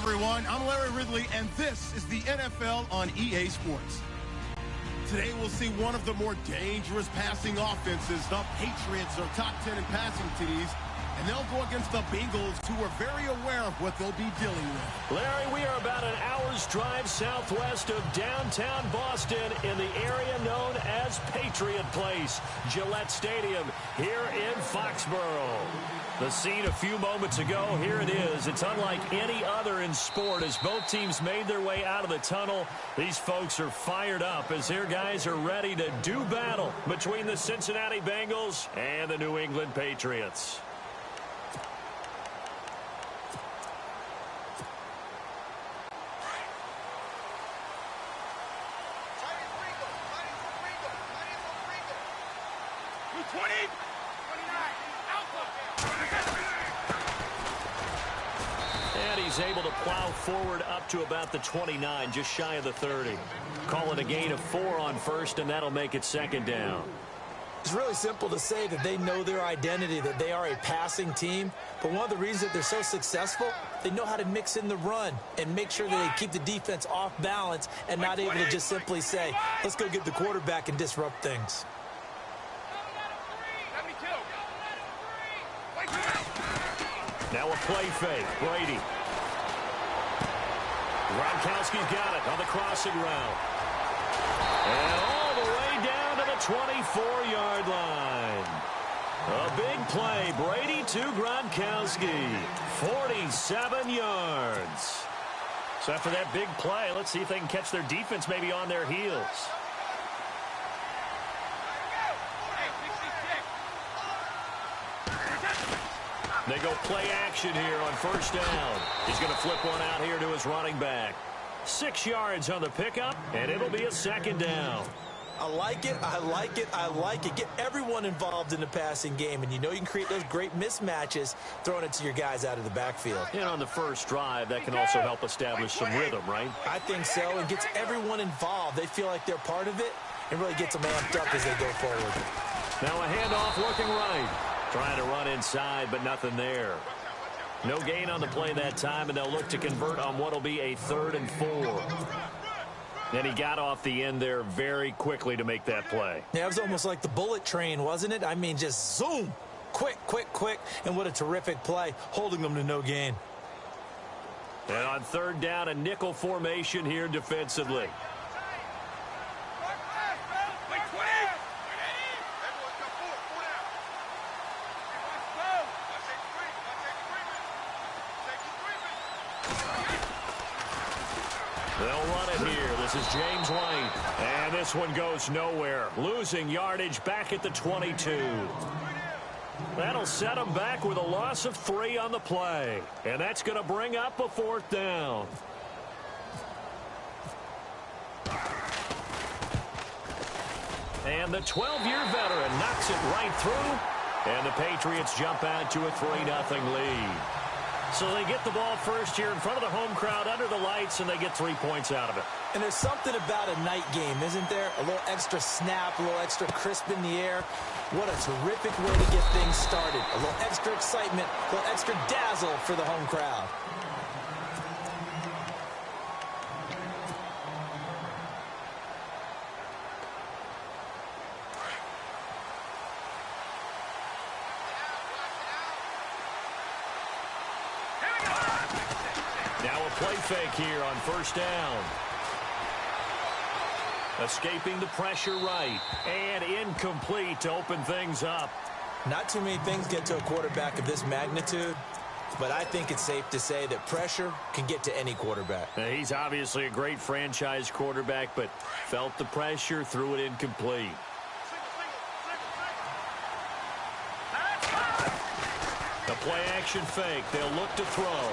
everyone. I'm Larry Ridley, and this is the NFL on EA Sports. Today, we'll see one of the more dangerous passing offenses. The Patriots are top 10 in passing TDs, and they'll go against the Bengals, who are very aware of what they'll be dealing with. Larry, we are about an hour's drive southwest of downtown Boston in the area known as Patriot Place, Gillette Stadium, here in Foxborough. The scene a few moments ago, here it is. It's unlike any other in sport as both teams made their way out of the tunnel. These folks are fired up as their guys are ready to do battle between the Cincinnati Bengals and the New England Patriots. And he's able to plow forward up to about the 29, just shy of the 30. Call it a gain of 4 on first, and that'll make it second down. It's really simple to say that they know their identity, that they are a passing team. But one of the reasons that they're so successful, they know how to mix in the run and make sure that they keep the defense off balance and not able to just simply say, let's go get the quarterback and disrupt things. Now a play fake. Brady. Gronkowski's got it on the crossing route. And all the way down to the 24-yard line. A big play. Brady to Gronkowski. 47 yards. So after that big play, let's see if they can catch their defense maybe on their heels. They go play action here on first down. He's going to flip one out here to his running back. 6 yards on the pickup, and it'll be a second down. I like it, I like it, I like it. Get everyone involved in the passing game, and you know you can create those great mismatches throwing it to your guys out of the backfield. And on the first drive, that can also help establish some rhythm, right? I think so. It gets everyone involved. They feel like they're part of it and really gets them amped up as they go forward. Now a handoff looking right. Trying to run inside, but nothing there. No gain on the play that time, and they'll look to convert on what will be a 3rd and 4. And he got off the end there very quickly to make that play. Yeah, it was almost like the bullet train, wasn't it? I mean, just zoom. Quick, quick, quick. And what a terrific play, holding them to no gain. And on 3rd down, a nickel formation here defensively. They'll run it here. This is James White. And this one goes nowhere. Losing yardage back at the 22. That'll set them back with a loss of 3 on the play. And that's going to bring up a 4th down. And the 12-year veteran knocks it right through. And the Patriots jump out to a 3-0 lead. So they get the ball first here in front of the home crowd under the lights, and they get 3 points out of it. And there's something about a night game, isn't there? A little extra snap, a little extra crisp in the air. What a terrific way to get things started. A little extra excitement, a little extra dazzle for the home crowd. Now a play fake here on first down. Escaping the pressure right. And incomplete to open things up. Not too many things get to a quarterback of this magnitude, but I think it's safe to say that pressure can get to any quarterback. Now, he's obviously a great franchise quarterback, but felt the pressure, threw it incomplete. The play action fake. They'll look to throw.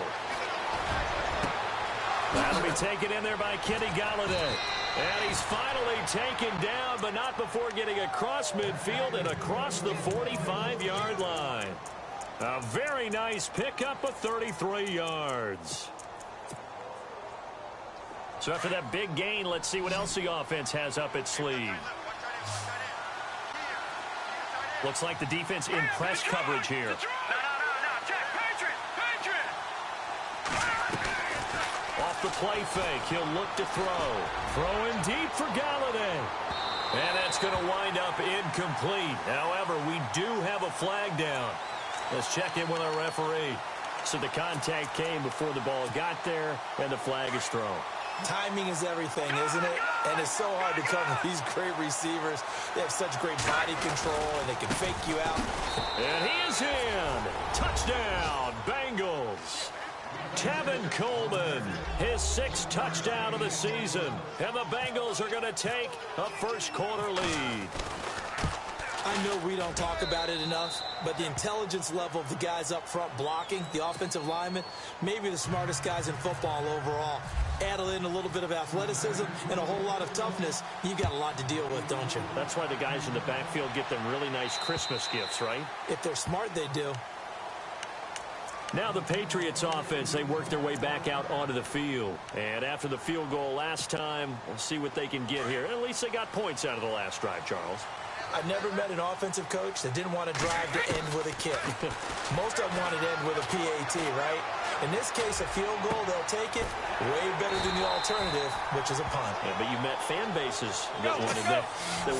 That'll be taken in there by Kenny Galladay. And he's finally taken down, but not before getting across midfield and across the 45-yard line. A very nice pickup of 33 yards. So after that big gain, let's see what else the offense has up its sleeve. Looks like the defense in press coverage here. the play fake. He'll look to throw. Throwing deep for Galladay. And that's going to wind up incomplete. However, we do have a flag down. Let's check in with our referee. So the contact came before the ball got there, and the flag is thrown. Timing is everything, isn't it? And it's so hard to cover these great receivers. They have such great body control, and they can fake you out. And he is in. Touchdown, Bengals. Tevin Coleman, his 6th touchdown of the season. And the Bengals are going to take a first-quarter lead. I know we don't talk about it enough, but the intelligence level of the guys up front blocking, the offensive linemen, maybe the smartest guys in football overall. Add in a little bit of athleticism and a whole lot of toughness, you got a lot to deal with, don't you? That's why the guys in the backfield get them really nice Christmas gifts, right? If they're smart, they do. Now the Patriots offense, they work their way back out onto the field. And after the field goal last time, we'll see what they can get here. At least they got points out of the last drive, Charles. I've never met an offensive coach that didn't want to drive to end with a kick. Most of them wanted to end with a PAT, right? In this case, a field goal, they'll take it. Way better than the alternative, which is a punt. Yeah, but you met fan bases that wanted that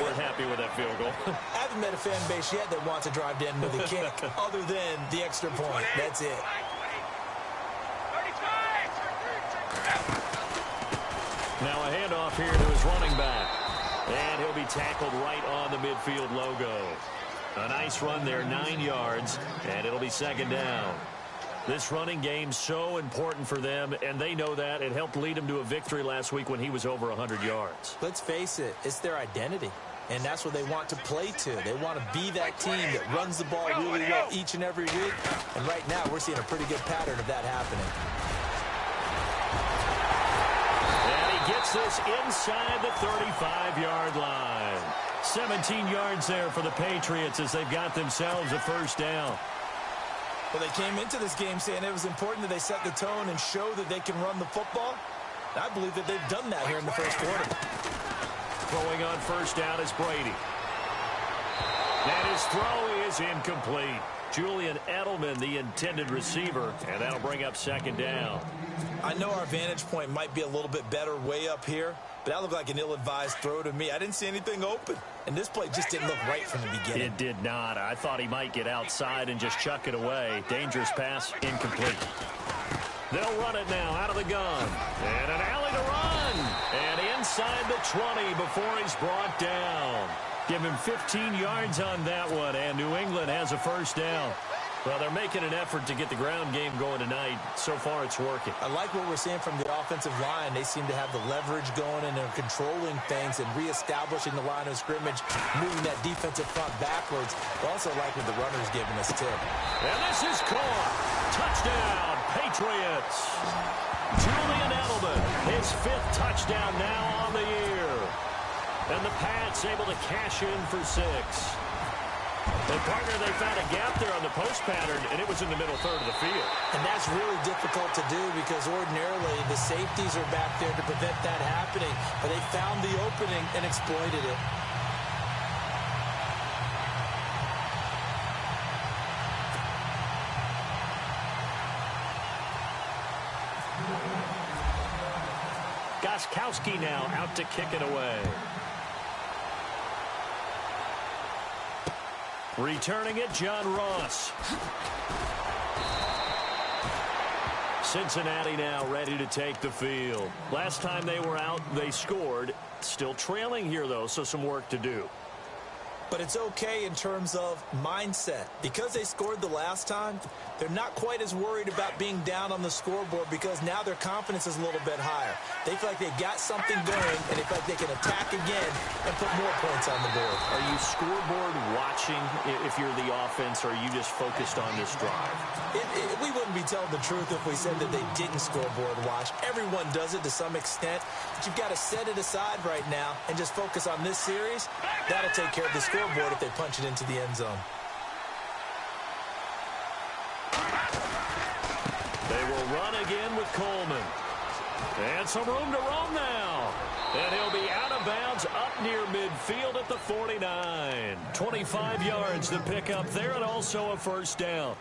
weren't happy with that field goal. I haven't met a fan base yet that wants to drive to end with a kick, other than the extra point. That's it. Now a handoff here to his running back. And he'll be tackled right on the midfield logo. A nice run there, 9 yards, and it'll be 2nd down. This running game's so important for them, and they know that. It helped lead them to a victory last week when he was over 100 yards. Let's face it, it's their identity, and that's what they want to play to. They want to be that team that runs the ball really well each and every week, and right now we're seeing a pretty good pattern of that happening. Gets this inside the 35-yard line. 17 yards there for the Patriots as they've got themselves a first down. Well, they came into this game saying it was important that they set the tone and show that they can run the football. I believe that they've done that here in the first quarter. Throwing on first down is Brady. And his throw is incomplete. Julian Edelman, the intended receiver, and that'll bring up 2nd down. I know our vantage point might be a little bit better way up here, but that looked like an ill-advised throw to me. I didn't see anything open, and this play just didn't look right from the beginning. It did not. I thought he might get outside and just chuck it away. Dangerous pass, incomplete. They'll run it now out of the gun. And an alley to run. And inside the 20 before he's brought down. Give him 15 yards on that one, and New England has a first down. Well, they're making an effort to get the ground game going tonight. So far, it's working. I like what we're seeing from the offensive line. They seem to have the leverage going, and they're controlling things and reestablishing the line of scrimmage, moving that defensive front backwards. I also like what the runner's giving us, too. And this is caught. Touchdown, Patriots. Julian Edelman, his 5th touchdown now on the year. And the Pats able to cash in for 6. And, partner, they found a gap there on the post pattern, and it was in the middle third of the field. And that's really difficult to do because ordinarily the safeties are back there to prevent that happening. But they found the opening and exploited it. Gostkowski now out to kick it away. Returning it, John Ross. Cincinnati now ready to take the field. Last time they were out, they scored. Still trailing here, though, so some work to do. But it's okay in terms of mindset. Because they scored the last time, they're not quite as worried about being down on the scoreboard because now their confidence is a little bit higher. They feel like they've got something going, and they feel like they can attack again and put more points on the board. Are you scoreboard watching if you're the offense, or are you just focused on this drive? We wouldn't be telling the truth if we said that they didn't scoreboard watch. Everyone does it to some extent, but you've got to set it aside right now and just focus on this series. That'll take care of the scoreboard if they punch it into the end zone. They will run again with Coleman. And some room to roam now. And he'll be out of bounds up near midfield at the 49. 25 yards to pick up there, and also a first down.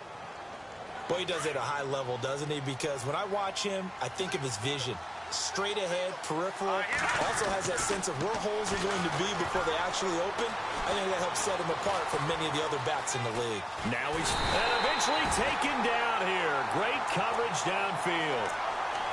Well, he does it at a high level, doesn't he? Because when I watch him, I think of his vision. Straight ahead, peripheral. Also has that sense of where holes are going to be before they actually open. I think that helps set him apart from many of the other backs in the league. Now he's eventually taken down here. Great coverage downfield.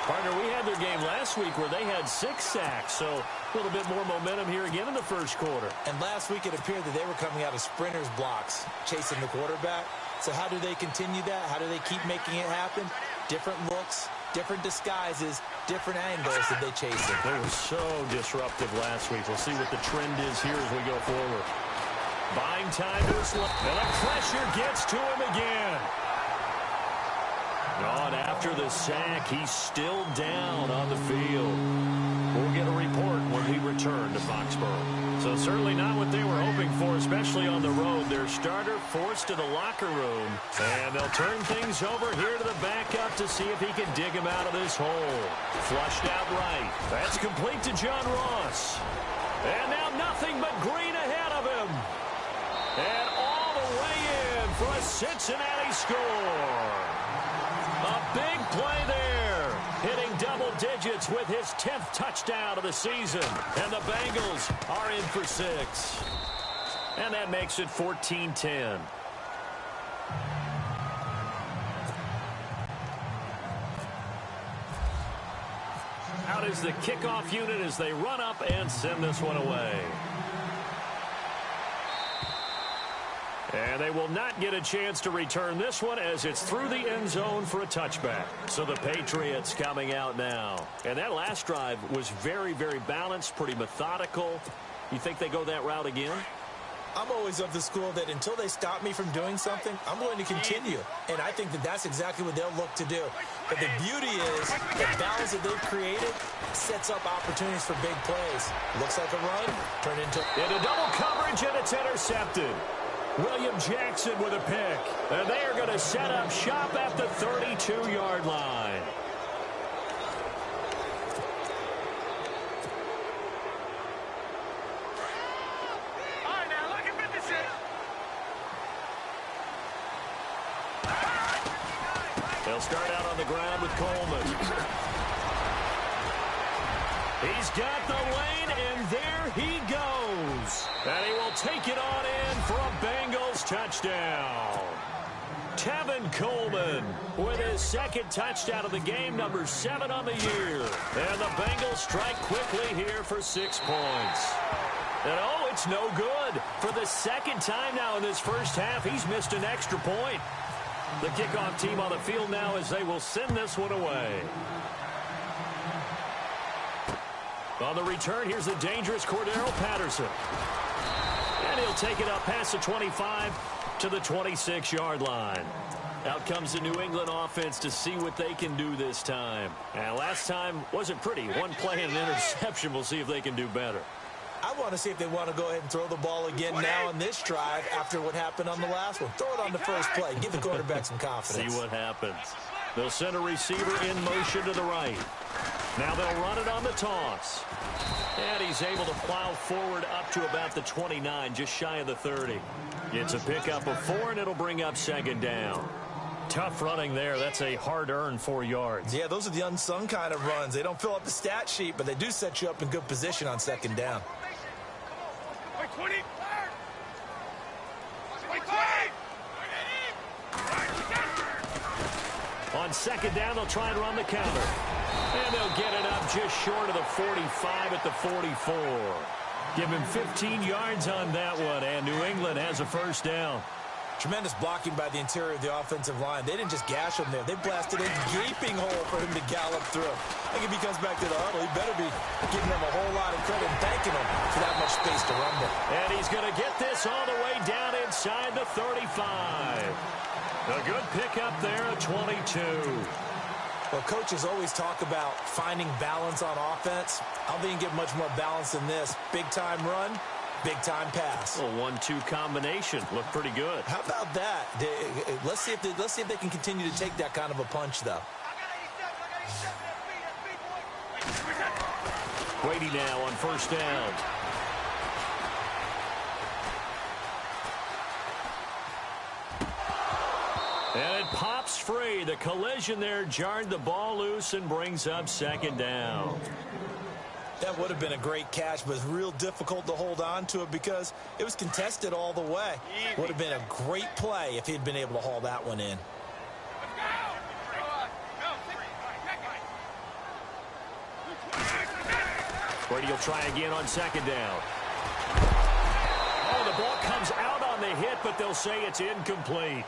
Partner, we had their game last week where they had 6 sacks, so a little bit more momentum here again in the first quarter. And last week it appeared that they were coming out of sprinters blocks, chasing the quarterback. So how do they continue that? How do they keep making it happen? Different looks, different disguises, different angles that they chase it. They were so disruptive last week. We'll see what the trend is here as we go forward. Buying time to his left. And the pressure gets to him again. On after the sack, he's still down on the field. We'll get a report when we return to Foxborough. So certainly not what they were hoping for, especially on the road. Their starter forced to the locker room. And they'll turn things over here to the backup to see if he can dig him out of this hole. Flushed out right. That's complete to John Ross. And now nothing but green ahead of him. And all the way in for a Cincinnati score. A big play there, hitting double digits with his 10th touchdown of the season. And the Bengals are in for 6. And that makes it 14-10. Out is the kickoff unit as they run up and send this one away. And they will not get a chance to return this one as it's through the end zone for a touchback. So the Patriots coming out now. And that last drive was very, very balanced, pretty methodical. You think they go that route again? I'm always of the school that until they stop me from doing something, I'm going to continue. And I think that that's exactly what they'll look to do. But the beauty is the balance that they've created sets up opportunities for big plays. Looks like a run, turned into double coverage, and it's intercepted. William Jackson with a pick. And they are going to set up shop at the 32-yard line. All right, now look at 56. They'll start out on the ground with Coleman. He's got the lane, and there he goes. And he will take it on in for a Bengals touchdown. Tevin Coleman with his second touchdown of the game, number 7 on the year. And the Bengals strike quickly here for 6 points. And oh, it's no good. For the second time now in this first half, he's missed an extra point. The kickoff team on the field now as they will send this one away. On the return, here's the dangerous Cordero Patterson. And he'll take it up past the 25 to the 26-yard line. Out comes the New England offense to see what they can do this time. And last time wasn't pretty. One play and an interception. We'll see if they can do better. I want to see if they want to go ahead and throw the ball again now on this drive after what happened on the last one. Throw it on the first play. Give the quarterback some confidence. See what happens. They'll send a receiver in motion to the right. Now they'll run it on the toss. And he's able to plow forward up to about the 29, just shy of the 30. It's a pickup of 4, and it'll bring up second down. Tough running there. That's a hard-earned 4 yards. Yeah, those are the unsung kind of runs. They don't fill up the stat sheet, but they do set you up in good position on second down. 20. On second down, they'll try and run the counter. And they'll get it up just short of the 45 at the 44. Give him 15 yards on that one, and New England has a first down. Tremendous blocking by the interior of the offensive line. They didn't just gash him there. They blasted a gaping hole for him to gallop through. I think if he comes back to the huddle, he better be giving them a whole lot of credit and thanking them for that much space to rumble. And he's going to get this all the way down inside the 35. A good pickup there at 22. Well, coaches always talk about finding balance on offense. I don't think you can get much more balance than this. Big-time run, big-time pass. A 1-2 combination. Looked pretty good. How about that? Let's see if they can continue to take that kind of a punch, though. Brady now on first down. And it pops free. The collision there jarred the ball loose and brings up second down. That would have been a great catch, but it's real difficult to hold on to it because it was contested all the way. Would have been a great play if he'd been able to haul that one in. Brady will try again on second down. Oh, the ball comes out on the hit, but they'll say it's incomplete.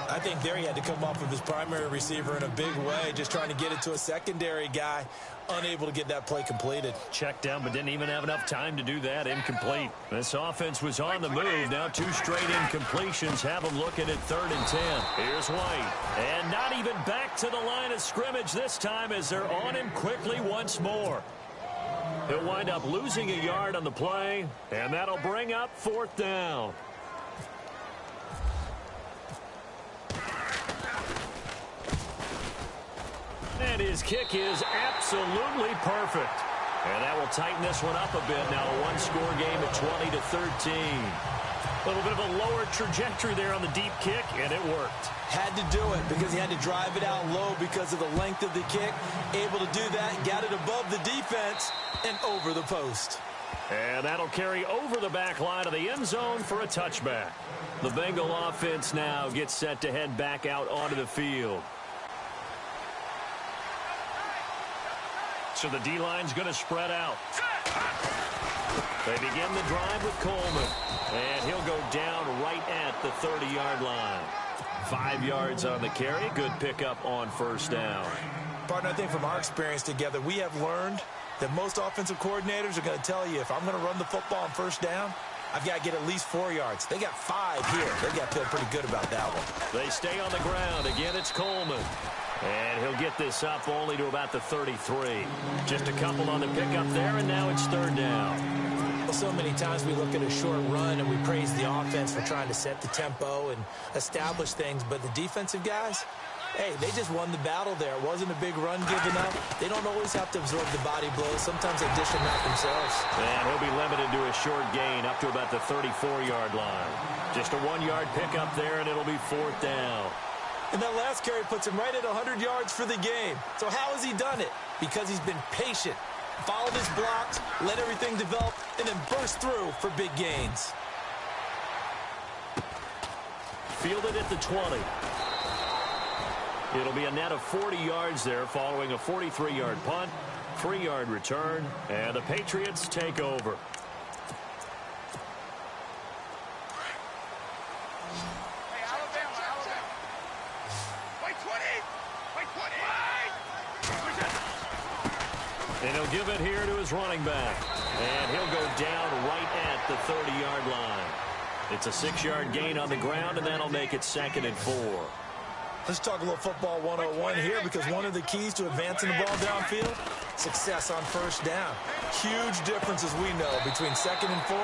I think there he had to come off of his primary receiver in a big way, just trying to get it to a secondary guy, unable to get that play completed. Checked down, but didn't even have enough time to do that. Incomplete. This offense was on the move. Now 2 straight incompletions have them looking at 3rd and 10. Here's White. And not even back to the line of scrimmage this time as they're on him quickly once more. He'll wind up losing a yard on the play, and that'll bring up 4th down. And his kick is absolutely perfect. And that will tighten this one up a bit. Now a one-score game at 20-13. A little bit of a lower trajectory there on the deep kick, and it worked. Had to do it because he had to drive it out low because of the length of the kick. Able to do that, got it above the defense and over the post. And that'll carry over the back line of the end zone for a touchback. The Bengal offense now gets set to head back out onto the field. So the D-line's going to spread out. They begin the drive with Coleman. And he'll go down right at the 30-yard line. 5 yards on the carry. Good pickup on 1st down. Partner, I think from our experience together, we have learned that most offensive coordinators are going to tell you if I'm going to run the football on 1st down, I've got to get at least 4 yards. They got 5 here. They got to feel pretty good about that one. They stay on the ground. Again, it's Coleman. And he'll get this up only to about the 33. Just a couple on the pickup there, and now it's 3rd down. Well, so many times we look at a short run and we praise the offense for trying to set the tempo and establish things, but the defensive guys, hey, they just won the battle there. It wasn't a big run given up. They don't always have to absorb the body blows. Sometimes they dish them out themselves. And he'll be limited to a short gain up to about the 34-yard line. Just a 1-yard pickup there, and it'll be 4th down. And that last carry puts him right at 100 yards for the game. So how has he done it? Because he's been patient, followed his blocks, let everything develop, and then burst through for big gains. Fielded at the 20. It'll be a net of 40 yards there following a 43-yard punt, 3-yard return, and the Patriots take over. And he'll give it here to his running back. And he'll go down right at the 30-yard line. It's a 6-yard gain on the ground, and that'll make it 2nd and 4. Let's talk a little football 101 here, because one of the keys to advancing the ball downfield, success on 1st down. Huge differences we know between 2nd and 4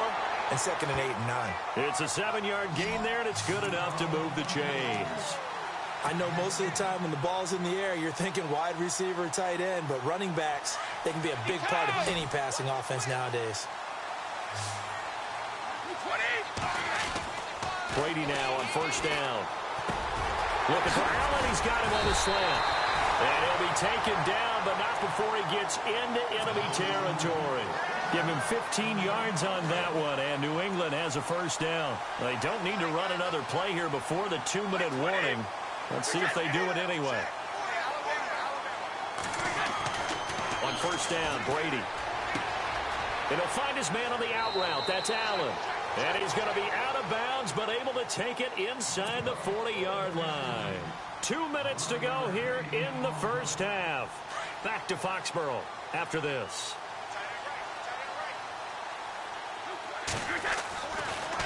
and 2nd and 8 and 9. It's a 7-yard gain there, and it's good enough to move the chains. I know most of the time when the ball's in the air, you're thinking wide receiver, tight end, but running backs, they can be a big part of any passing offense nowadays. Brady now on 1st down. Looking for Allen. He's got him on the slant. And he'll be taken down, but not before he gets into enemy territory. Give him 15 yards on that one, and New England has a 1st down. They don't need to run another play here before the 2-minute warning. Let's see if they do it anyway. On 1st down, Brady. And he'll find his man on the out route. That's Allen. And he's going to be out of bounds, but able to take it inside the 40-yard line. 2 minutes to go here in the 1st half. Back to Foxborough after this.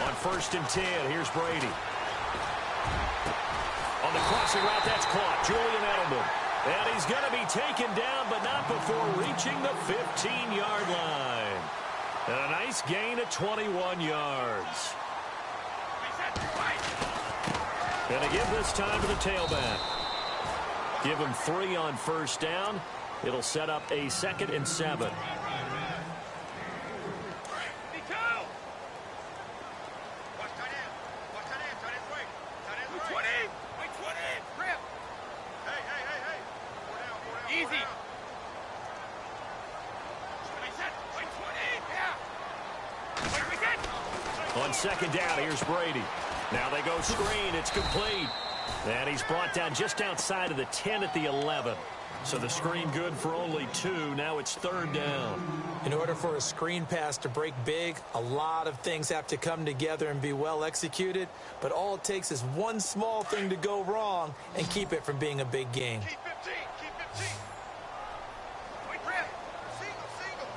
On 1st and 10, here's Brady. On the crossing route, that's caught. Julian Edelman. And he's going to be taken down, but not before reaching the 15-yard line. And a nice gain of 21 yards. Going to give this time to the tailback. Give him 3 on 1st down. It'll set up a 2nd and 7. On second down, here's Brady. Now they go screen. It's complete. And he's brought down just outside of the 10 at the 11. So the screen good for only 2. Now it's third down. In order for a screen pass to break big, a lot of things have to come together and be well executed. But all it takes is one small thing to go wrong and keep it from being a big game. Keep 15. Keep 15. Wait, Brad. Single, single.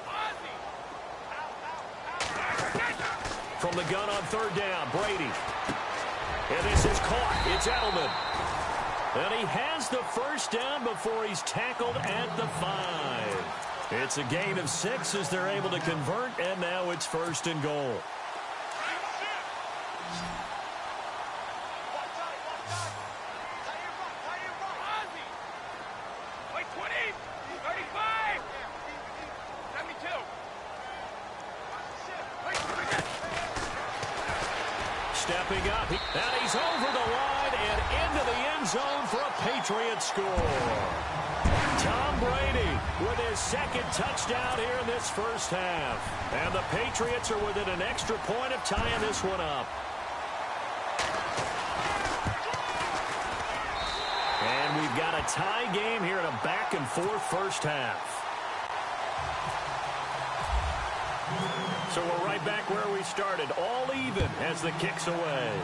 Ozzy. Out. From the gun on third down, Brady. And this is caught. It's Edelman. And he has the first down before he's tackled at the 5. It's a gain of 6 as they're able to convert, and now it's first and goal. Wait, 20. 35. 72. Stepping up, and he's over the line and into the end zone for a Patriots score. Tom Brady with his second touchdown here in this first half. And the Patriots are within an extra point of tying this one up. And we've got a tie game here in a back-and-forth first half. So we're right back where we started, all even as the kick's away.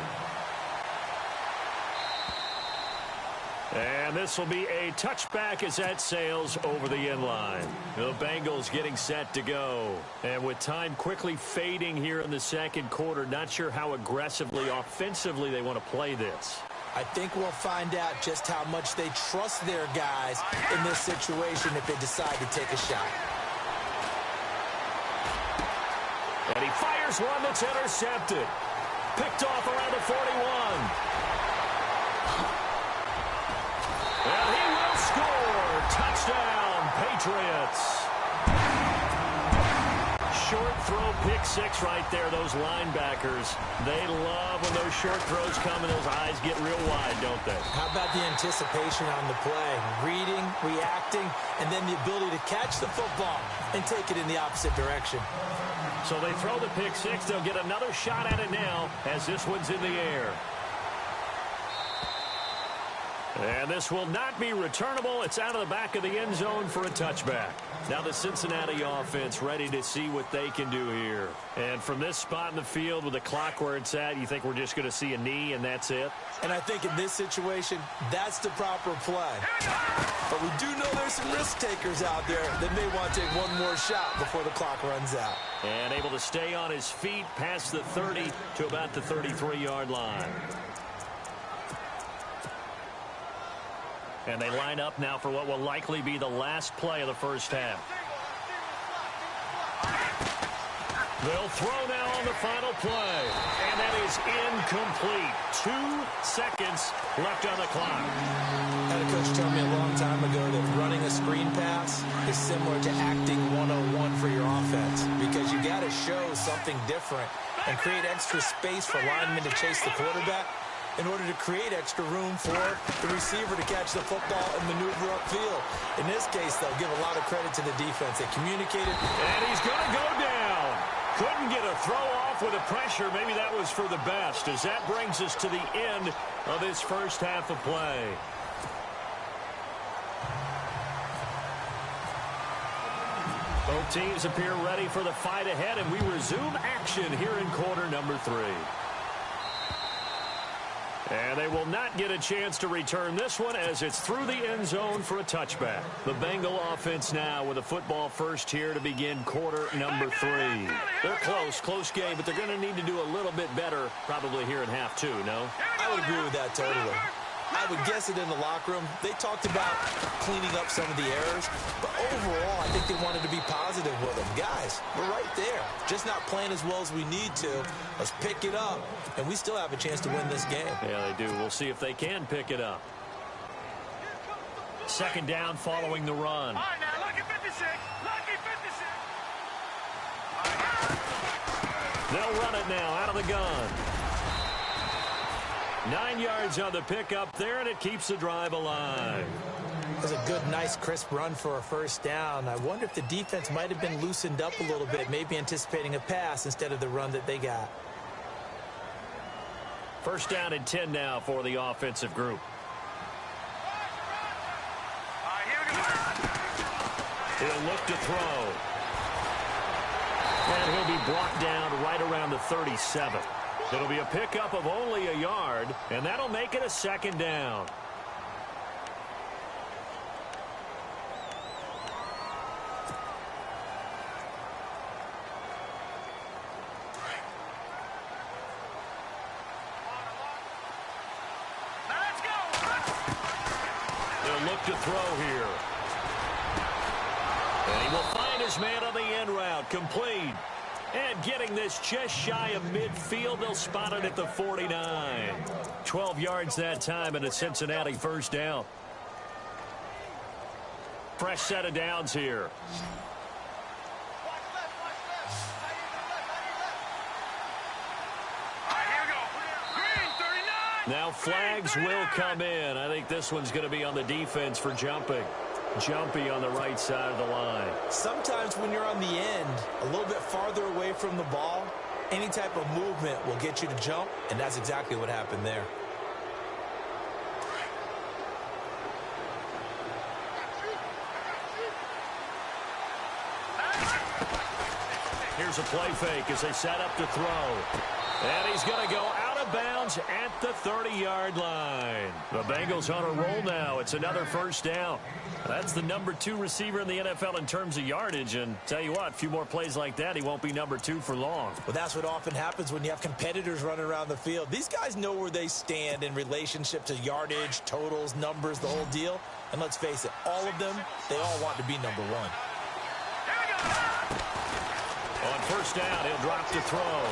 And this will be a touchback as that sails over the end line. The Bengals getting set to go. And with time quickly fading here in the second quarter, not sure how aggressively, offensively they want to play this. I think we'll find out just how much they trust their guys in this situation if they decide to take a shot. And he fires one that's intercepted. Picked off around the 41. And he will score. Touchdown, Patriots. Short throw, pick 6 right there. Those linebackers, they love when those short throws come and those eyes get real wide, don't they? How about the anticipation on the play? Reading, reacting, and then the ability to catch the football and take it in the opposite direction. So they throw the pick 6. They'll get another shot at it now as this one's in the air. And this will not be returnable. It's out of the back of the end zone for a touchback. Now the Cincinnati offense ready to see what they can do here. And from this spot in the field with the clock where it's at, you think we're just going to see a knee and that's it? And I think in this situation, that's the proper play. But we do know there's some risk takers out there that may want to take one more shot before the clock runs out. And able to stay on his feet past the 30 to about the 33-yard line. And they line up now for what will likely be the last play of the first half. They'll throw now on the final play. And that is incomplete. 2 seconds left on the clock. I had a coach tell me a long time ago that running a screen pass is similar to acting 101 for your offense, because you got to show something different and create extra space for linemen to chase the quarterback in order to create extra room for the receiver to catch the football and maneuver upfield. In this case, they'll give a lot of credit to the defense. They communicated. And he's going to go down. Couldn't get a throw off with the pressure. Maybe that was for the best, as that brings us to the end of this first half of play. Both teams appear ready for the fight ahead, and we resume action here in quarter number 3. And they will not get a chance to return this one as it's through the end zone for a touchback. The Bengal offense now with a football first here to begin quarter number 3. They're close game, but they're going to need to do a little bit better probably here in half 2, no? I would agree with that totally. I would guess it in the locker room. They talked about cleaning up some of the errors, but overall, I think they wanted to be positive with them. Guys, we're right there. Just not playing as well as we need to. Let's pick it up, and we still have a chance to win this game. Yeah, they do. We'll see if they can pick it up. Second down following the run. All right, now, lucky 56. Lucky 56. They'll run it now out of the gun. 9 yards on the pickup there, and it keeps the drive alive. It was a good, nice, crisp run for a first down. I wonder if the defense might have been loosened up a little bit, maybe anticipating a pass instead of the run that they got. First down and 10 now for the offensive group. He'll look to throw. And he'll be brought down right around the 37. It'll be a pickup of only a yard, and that'll make it a second down. They'll look to throw here. And he will find his man on the end route, complete. And getting this just shy of midfield, they'll spot it at the 49. 12 yards that time, and a Cincinnati first down. Fresh set of downs here. Now flags will come in. I think this one's going to be on the defense for jumping. Jumpy on the right side of the line. Sometimes when you're on the end, a little bit farther away from the ball, any type of movement will get you to jump, and that's exactly what happened there. Here's a play fake as they set up to throw. And he's going to go out of bounds at the 30-yard line. The Bengals on a roll now. It's another first down. That's the number 2 receiver in the NFL in terms of yardage. And tell you what, a few more plays like that, he won't be number 2 for long. Well, that's what often happens when you have competitors running around the field. These guys know where they stand in relationship to yardage, totals, numbers, the whole deal. And let's face it, all of them, they all want to be number 1. On first down, he'll drop to throw.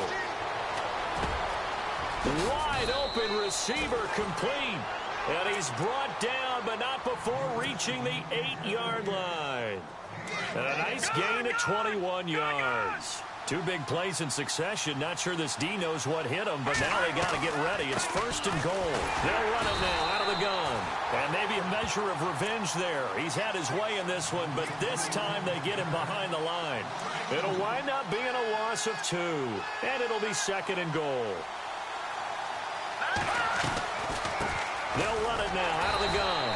Wide open receiver, complete. And he's brought down, but not before reaching the 8-yard line. And a nice gain of 21 yards. 2 big plays in succession. Not sure this D knows what hit him, but now they got to get ready. It's first and goal. They'll run it now out of the gun. And maybe a measure of revenge there. He's had his way in this one, but this time they get him behind the line. It'll wind up being a loss of 2. And it'll be second and goal. They'll run it now out of the gun.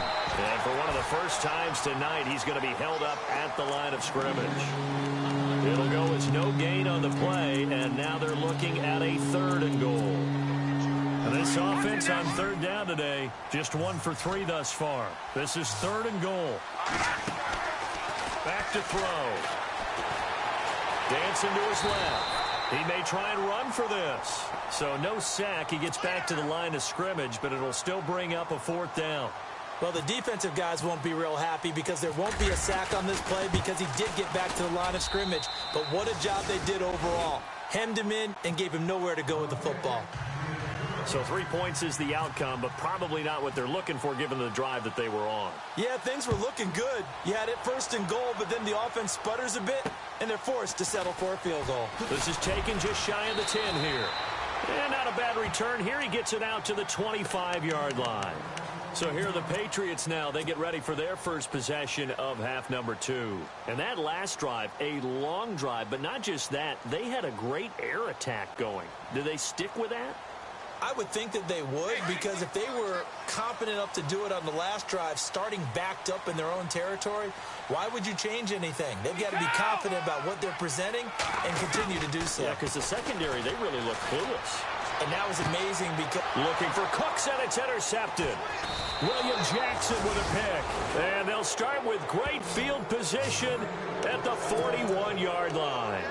And for one of the first times tonight, he's going to be held up at the line of scrimmage. It'll go as no gain on the play, and now they're looking at a third and goal. And this offense on third down today, just 1 for 3 thus far. This is third and goal. Back to throw. Dancing to his left. He may try and run for this. So no sack. He gets back to the line of scrimmage, but it'll still bring up a 4th down. Well, the defensive guys won't be real happy because there won't be a sack on this play because he did get back to the line of scrimmage. But what a job they did overall. Hemmed him in and gave him nowhere to go with the football. So 3 points is the outcome, but probably not what they're looking for given the drive that they were on. Yeah, things were looking good. You had it first and goal, but then the offense sputters a bit, and they're forced to settle for a field goal. This is taken just shy of the 10 here. And not a bad return here. He gets it out to the 25-yard line. So here are the Patriots now. They get ready for their first possession of half number 2. And that last drive, a long drive, but not just that. They had a great air attack going. Do they stick with that? I would think that they would, because if they were confident enough to do it on the last drive, starting backed up in their own territory, why would you change anything? They've got to be confident about what they're presenting and continue to do so. Yeah, because the secondary, they really look clueless. And that was amazing because... Looking for Cooks, and it's intercepted. William Jackson with a pick. And they'll start with great field position at the 41-yard line.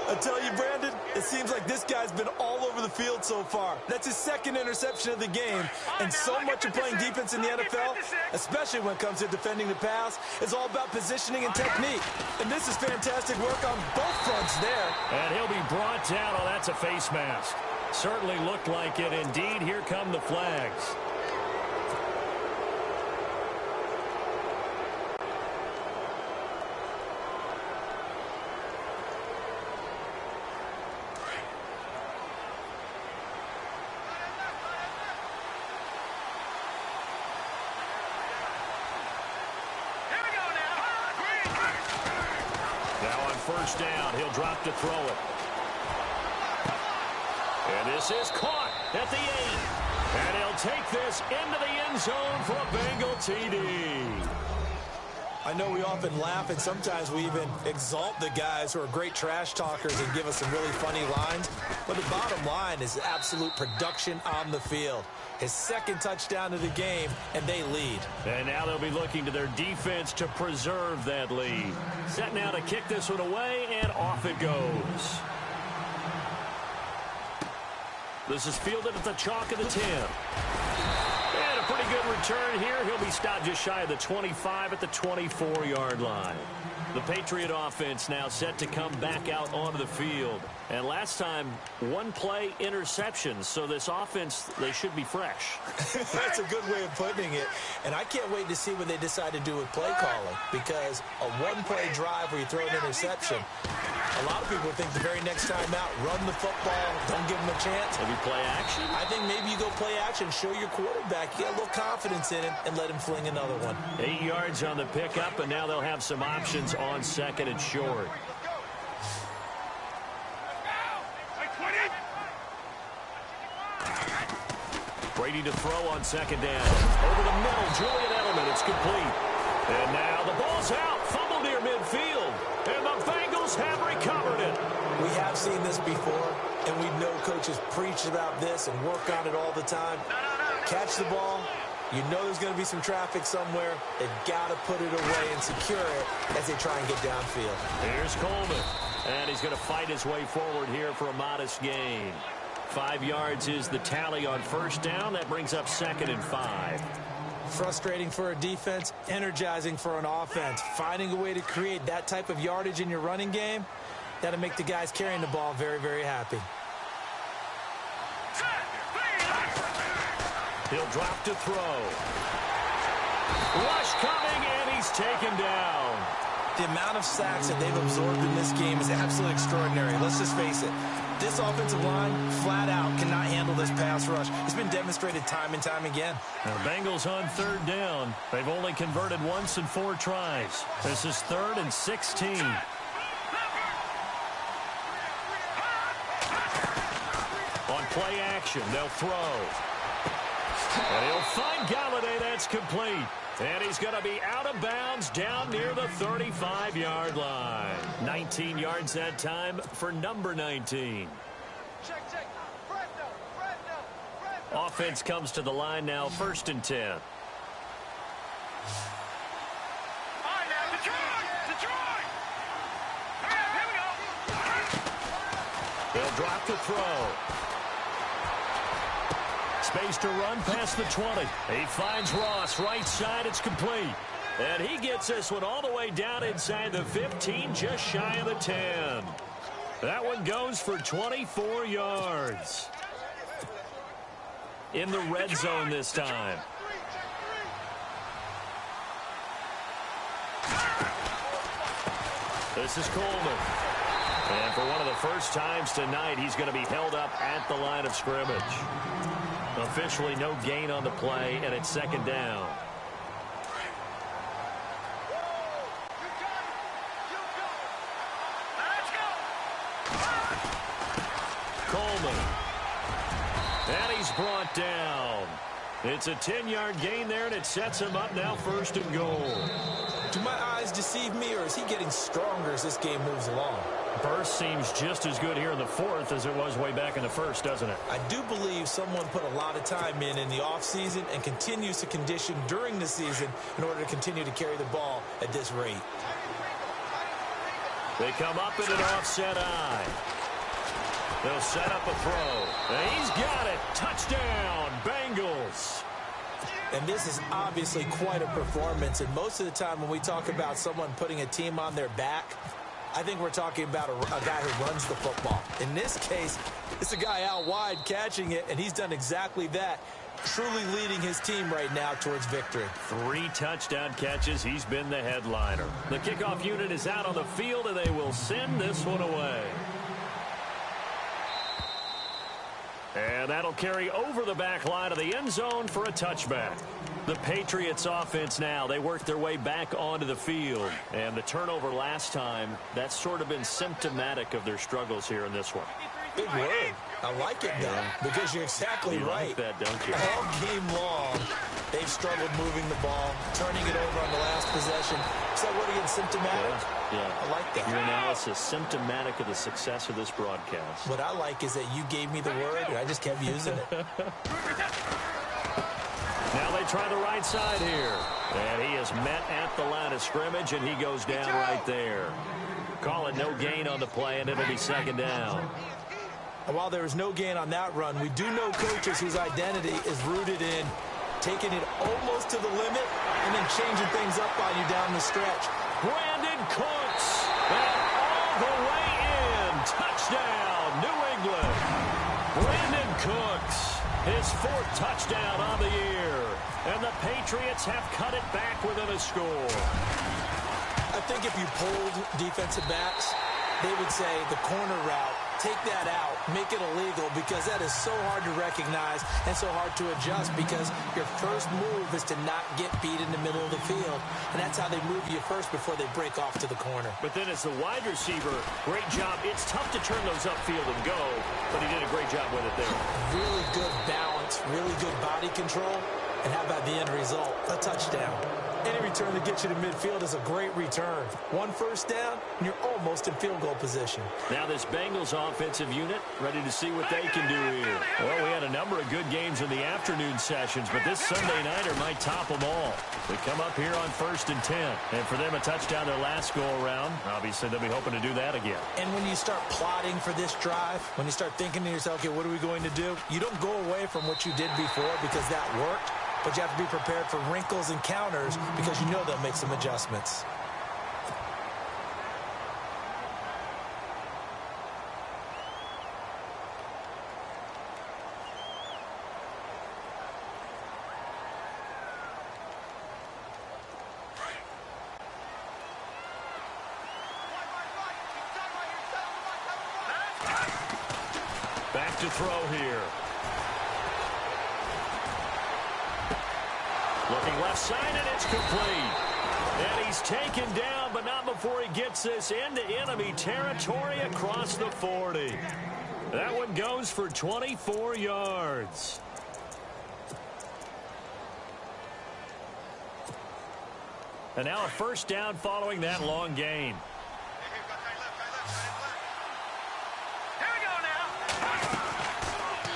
I tell you, Brandon, it seems like this guy's been all over the field so far. That's his 2nd interception of the game. And so much of playing defense in the NFL, especially when it comes to defending the pass, is all about positioning and technique. And this is fantastic work on both fronts there. And he'll be brought down. Oh, that's a face mask. Certainly looked like it. Indeed, here come the flags. Now on first down, he'll drop to throw it. And this is caught at the 8. And he'll take this into the end zone for a Bengal TD. I know we often laugh, and sometimes we even exalt the guys who are great trash talkers and give us some really funny lines. But the bottom line is absolute production on the field. His second touchdown of the game, and they lead. And now they'll be looking to their defense to preserve that lead. Set now to kick this one away, and off it goes. This is fielded at the chalk of the 10. And a pretty good return here. He'll be stopped just shy of the 25 at the 24-yard line. The Patriot offense now set to come back out onto the field. And last time, one play interception. So this offense, they should be fresh. That's a good way of putting it. And I can't wait to see what they decide to do with play calling. Because a one-play drive where you throw an interception, a lot of people think the very next time out, run the football, don't give them a chance. Maybe play action? I think maybe you go play action, show your quarterback, get a little confidence in him, and let him fling another one. 8 yards on the pickup, and now they'll have some options on second and short. Brady to throw on second down. Over the middle, Julian Edelman. It's complete. And now the ball's out. Fumble near midfield. And the Bengals have recovered it. We have seen this before, and we know coaches preach about this and work on it all the time. Catch the ball. You know there's going to be some traffic somewhere. They've got to put it away and secure it as they try and get downfield. Here's Coleman. And he's going to fight his way forward here for a modest gain. 5 yards is the tally on first down. That brings up second and 5. Frustrating for a defense, energizing for an offense. Finding a way to create that type of yardage in your running game, that'll make the guys carrying the ball very, very happy. He'll drop to throw. Rush coming, and he's taken down. The amount of sacks that they've absorbed in this game is absolutely extraordinary. Let's just face it. This offensive line, flat out, cannot handle this pass rush. It's been demonstrated time and time again. The Bengals on third down. They've only converted once in 4 tries. This is 3rd and 16. On play action, they'll throw. And he'll find Galladay. That's complete. And he's going to be out of bounds down near the 35-yard line. 19 yards that time for number 19. Offense comes to the line now, 1st and 10. They'll drop to throw. Space to run past the 20. He finds Ross right side. It's complete. And he gets this one all the way down inside the 15, just shy of the 10. That one goes for 24 yards. In the red zone this time. This is Coleman. And for one of the first times tonight, he's going to be held up at the line of scrimmage. Officially no gain on the play, and it's 2nd down. Coleman. And he's brought down. It's a 10-yard gain there, and it sets him up now 1st and goal. Do my eyes deceive me, or is he getting stronger as this game moves along? Burst seems just as good here in the 4th as it was way back in the 1st, doesn't it? I do believe someone put a lot of time in the offseason and continues to condition during the season in order to continue to carry the ball at this rate. They come up in an offset eye. They'll set up a throw. And he's got it. Touchdown, Bengals. And this is obviously quite a performance. And most of the time when we talk about someone putting a team on their back, I think we're talking about a guy who runs the football. In this case, it's a guy out wide catching it, and he's done exactly that, truly leading his team right now towards victory. 3 touchdown catches. He's been the headliner. The kickoff unit is out on the field, and they will send this one away. And that'll carry over the back line of the end zone for a touchback. The Patriots offense now, they work their way back onto the field. And the turnover last time, that's sort of been symptomatic of their struggles here in this one. Big word. I like it, though, because you're exactly right. You like that, don't you? All game long, they've struggled moving the ball, turning it over on the last possession. Is that word again, symptomatic? Yeah. I like that. Your analysis, symptomatic of the success of this broadcast. What I like is that you gave me the word, and I just kept using it. Now they try the right side here. And he is met at the line of scrimmage, and he goes down right there. Call it no gain on the play, and it'll be second down. And while there was no gain on that run, we do know coaches whose identity is rooted in taking it almost to the limit and then changing things up on you down the stretch. Brandon Cooks, and all the way in. Touchdown, New England. Brandon Cooks, his 4th touchdown on the year. And the Patriots have cut it back within a score. I think if you polled defensive backs, they would say the corner route, take that out, make it illegal, because that is so hard to recognize and so hard to adjust, because your first move is to not get beat in the middle of the field. And that's how they move you first before they break off to the corner. But then as the wide receiver, great job. It's tough to turn those upfield and go, but he did a great job with it there. Really good balance, really good body control. And how about the end result? A touchdown. Any return that gets you to midfield is a great return. 1 first down, and you're almost in field goal position. Now this Bengals offensive unit ready to see what they can do here. Well, we had a number of good games in the afternoon sessions, but this Sunday nighter might top them all. They come up here on 1st and 10. And for them, a touchdown their last go-around. Obviously, they'll be hoping to do that again. And when you start plotting for this drive, when you start thinking to yourself, okay, what are we going to do? You don't go away from what you did before because that worked. But you have to be prepared for wrinkles and counters because you know they'll make some adjustments. Back to throw here. Looking left side, and it's complete. And he's taken down, but not before he gets this into enemy territory across the 40. That one goes for 24 yards. And now a first down following that long gain.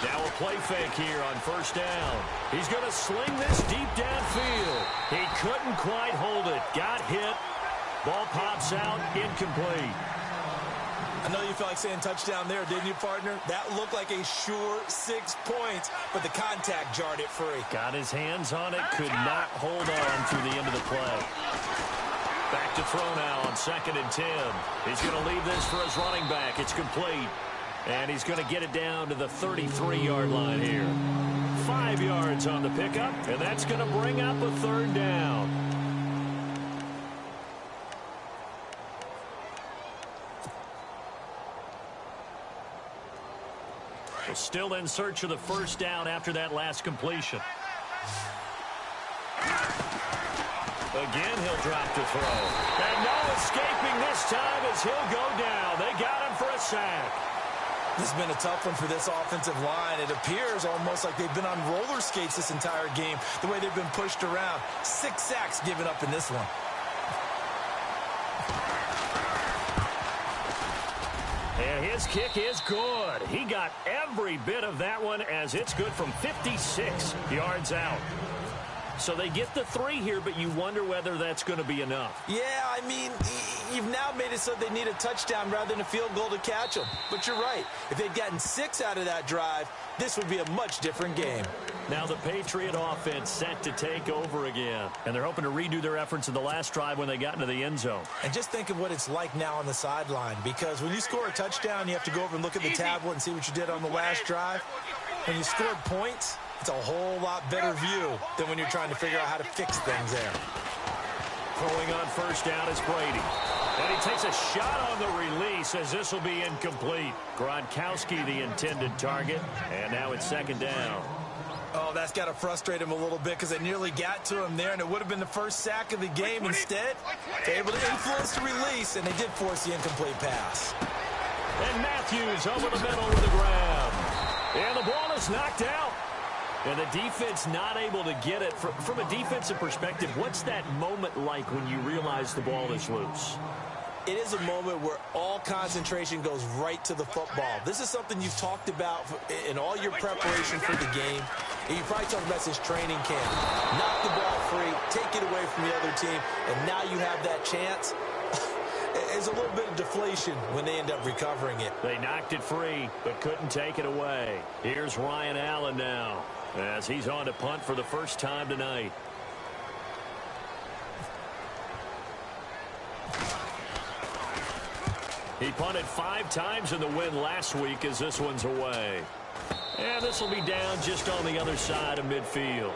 Now a play fake here on first down. He's going to sling this deep downfield. He couldn't quite hold it. Got hit. Ball pops out, incomplete. I know you felt like saying touchdown there, didn't you, partner? That looked like a sure 6 points, but the contact jarred it free. Got his hands on it, could not hold on through the end of the play. Back to throw now on 2nd and 10. He's going to leave this for his running back. It's complete. And he's going to get it down to the 33-yard line here. 5 yards on the pickup, and that's going to bring up a 3rd down. We're still in search of the first down after that last completion. Again, he'll drop to throw. And no escaping this time as he'll go down. They got him for a sack. This has been a tough one for this offensive line. It appears almost like they've been on roller skates this entire game, the way they've been pushed around. 6 sacks given up in this one. And his kick is good. He got every bit of that one as it's good from 56 yards out. So they get the 3 here, but you wonder whether that's going to be enough. Yeah, I mean, you've now made it so they need a touchdown rather than a field goal to catch them. But you're right. If they'd gotten 6 out of that drive, this would be a much different game. Now the Patriot offense set to take over again. And they're hoping to redo their efforts in the last drive when they got into the end zone. And just think of what it's like now on the sideline. Because when you score a touchdown, you have to go over and look at the tablet and see what you did on the last drive. When you scored points, it's a whole lot better view than when you're trying to figure out how to fix things there. Throwing on first down is Brady. And he takes a shot on the release as this will be incomplete. Gronkowski the intended target. And now it's 2nd down. Oh, that's got to frustrate him a little bit because they nearly got to him there, and it would have been the first sack of the game. Instead, they're able to influence the release, and they did force the incomplete pass. And Matthews over the middle with a grab. And the ball is knocked out. And the defense not able to get it. From a defensive perspective, what's that moment like when you realize the ball is loose? It is a moment where all concentration goes right to the football. This is something you've talked about in all your preparation for the game. And you probably talked about since training camp. Knock the ball free, take it away from the other team, and now you have that chance. There's a little bit of deflation when they end up recovering it. They knocked it free, but couldn't take it away. Here's Ryan Allen now, as he's on to punt for the first time tonight. He punted 5 times in the win last week as this one's away. And this will be down just on the other side of midfield.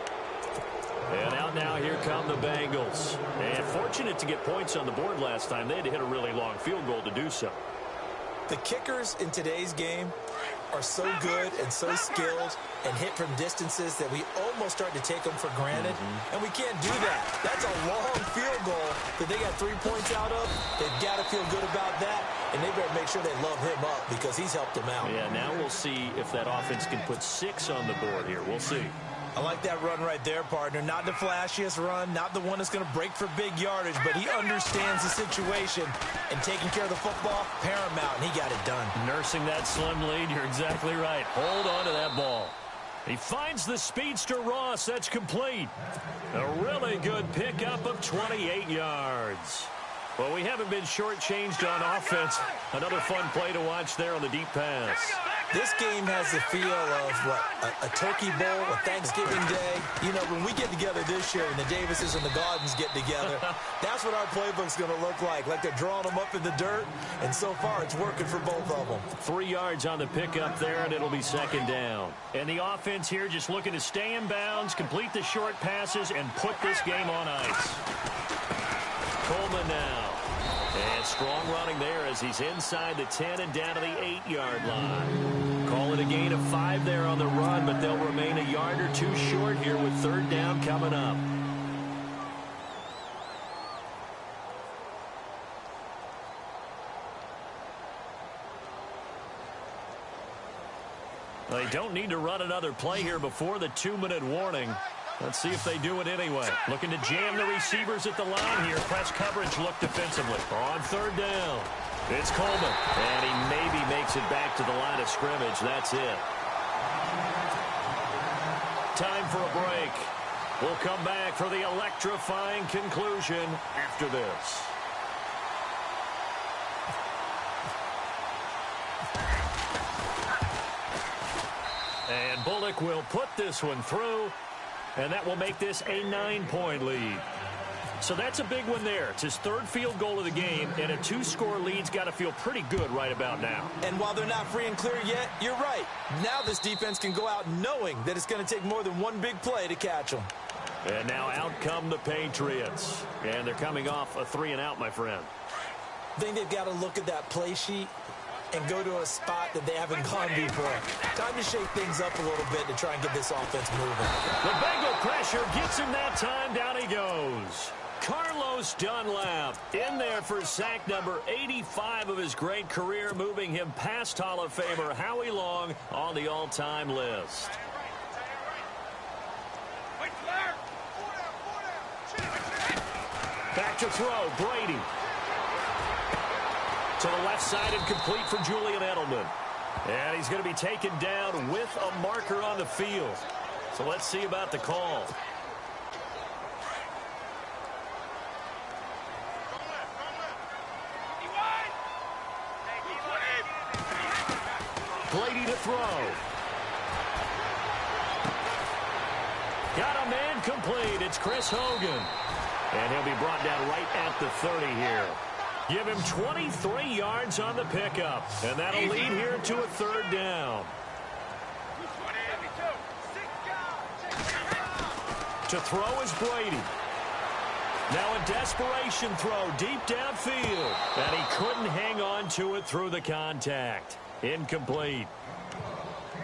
And out now, here come the Bengals. And fortunate to get points on the board last time. They had to hit a really long field goal to do so. The kickers in today's game are so good and so skilled and hit from distances that we almost start to take them for granted. And we can't do that. That's a long field goal that they got 3 points out of. They've got to feel good about that, and they better make sure they love him up because he's helped them out. Yeah, now we'll see if that offense can put 6 on the board here. We'll see. I like that run right there, partner. Not the flashiest run, not the one that's going to break for big yardage, but he understands the situation, and taking care of the football, paramount, and he got it done. Nursing that slim lead, you're exactly right. Hold on to that ball. He finds the speedster Ross. That's complete. A really good pickup of 28 yards. Well, we haven't been shortchanged on offense. Another fun play to watch there on the deep pass. This game has the feel of, what, a turkey bowl, a Thanksgiving day. You know, when we get together this year and the Davises and the Gardens get together, that's what our playbook's going to look like. Like they're drawing them up in the dirt, and so far it's working for both of them. 3 yards on the pickup there, and it'll be second down. And the offense here just looking to stay in bounds, complete the short passes, and put this game on ice. Coleman now. And strong running there as he's inside the 10 and down to the 8-yard line. Call it a gain of 5 there on the run, but they'll remain a yard or 2 short here with third down coming up. They don't need to run another play here before the 2-minute warning. Let's see if they do it anyway. Looking to jam the receivers at the line here. Press coverage look defensively. On third down, it's Coleman. And he maybe makes it back to the line of scrimmage. That's it. Time for a break. We'll come back for the electrifying conclusion after this. And Bullock will put this one through. And that will make this a 9-point lead. So that's a big one there. It's his 3rd field goal of the game, and a 2-score lead's got to feel pretty good right about now. And while they're not free and clear yet, you're right. Now this defense can go out knowing that it's going to take more than one big play to catch them. And now out come the Patriots. And they're coming off a 3-and-out, my friend. I think they've got to look at that play sheet and go to a spot that they haven't gone before. Time to shake things up a little bit to try and get this offense moving. The Bengal pressure gets him that time. Down he goes. Carlos Dunlap in there for sack number 85 of his great career, moving him past Hall of Famer Howie Long on the all-time list. Back to throw, Brady. To the left side and complete for Julian Edelman. And he's going to be taken down with a marker on the field. So let's see about the call. Brady to throw. Got a man complete. It's Chris Hogan. And he'll be brought down right at the 30 here. Give him 23 yards on the pickup. And that'll lead here to a third down. To throw is Brady. Now a desperation throw deep downfield. And he couldn't hang on to it through the contact. Incomplete.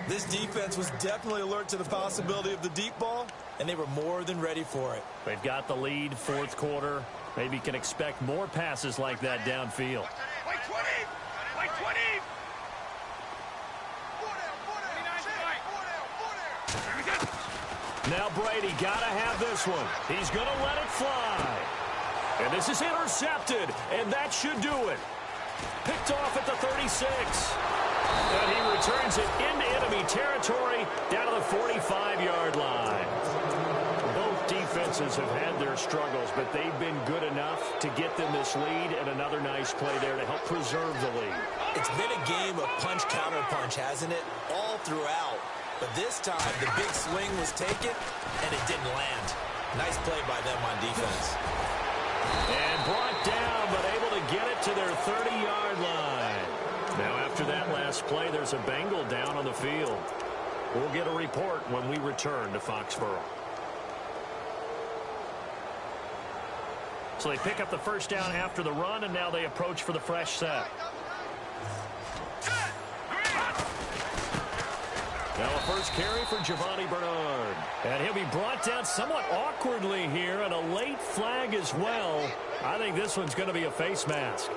This defense was definitely alert to the possibility of the deep ball, and they were more than ready for it. They've got the lead, fourth quarter. Maybe can expect more passes like that downfield. Wait 20! Wait 20! Now Brady got to have this one. He's going to let it fly. And this is intercepted, and that should do it. Picked off at the 36. And he returns it into enemy territory down to the 45-yard line. Both defenses have had their struggles, but they've been good enough to get them this lead, and another nice play there to help preserve the lead. It's been a game of punch-counter-punch, hasn't it? All throughout. But this time, the big swing was taken, and it didn't land. Nice play by them on defense. And brought down, but able to get it to their 30-yard line. Now, after that last play, there's a Bengal down on the field. We'll get a report when we return to Foxborough. So they pick up the first down after the run, and now they approach for the fresh set. Now a first carry for Giovanni Bernard. And he'll be brought down somewhat awkwardly here, and a late flag as well. I think this one's going to be a face mask.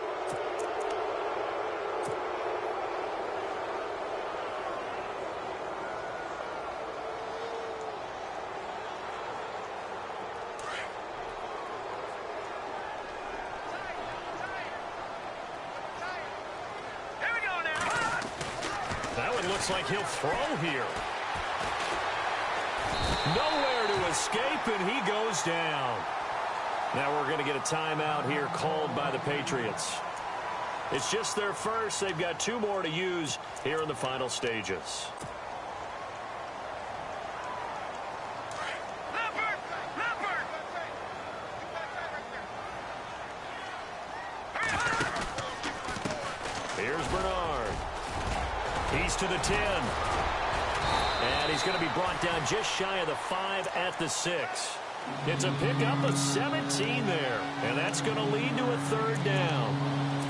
Looks like he'll throw here. Nowhere to escape, and he goes down. Now we're going to get a timeout here called by the Patriots. It's just their first. They've got 2 more to use here in the final stages. Here's Bernard. He's to the 10. And he's going to be brought down just shy of the 5 at the 6. It's a pickup of 17 there. And that's going to lead to a third down.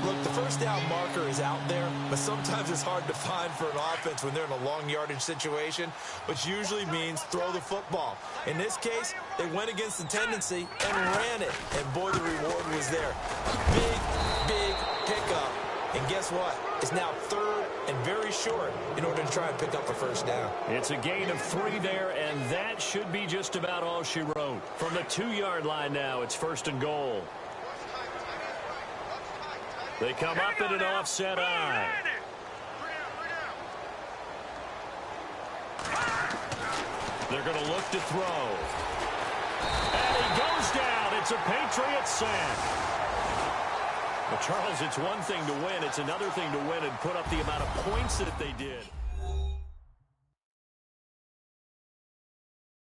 Look, the first down marker is out there, but sometimes it's hard to find for an offense when they're in a long yardage situation, which usually means throw the football. In this case, they went against the tendency and ran it. And boy, the reward was there. Big pickup. And guess what? It's now third and very short in order to try and pick up a first down. It's a gain of 3 there, and that should be just about all she wrote. From the 2-yard line now, it's first and goal. They come up in an offset eye. They're going to look to throw. And he goes down. It's a Patriots sack. But, Charles, it's one thing to win. It's another thing to win and put up the amount of points that they did.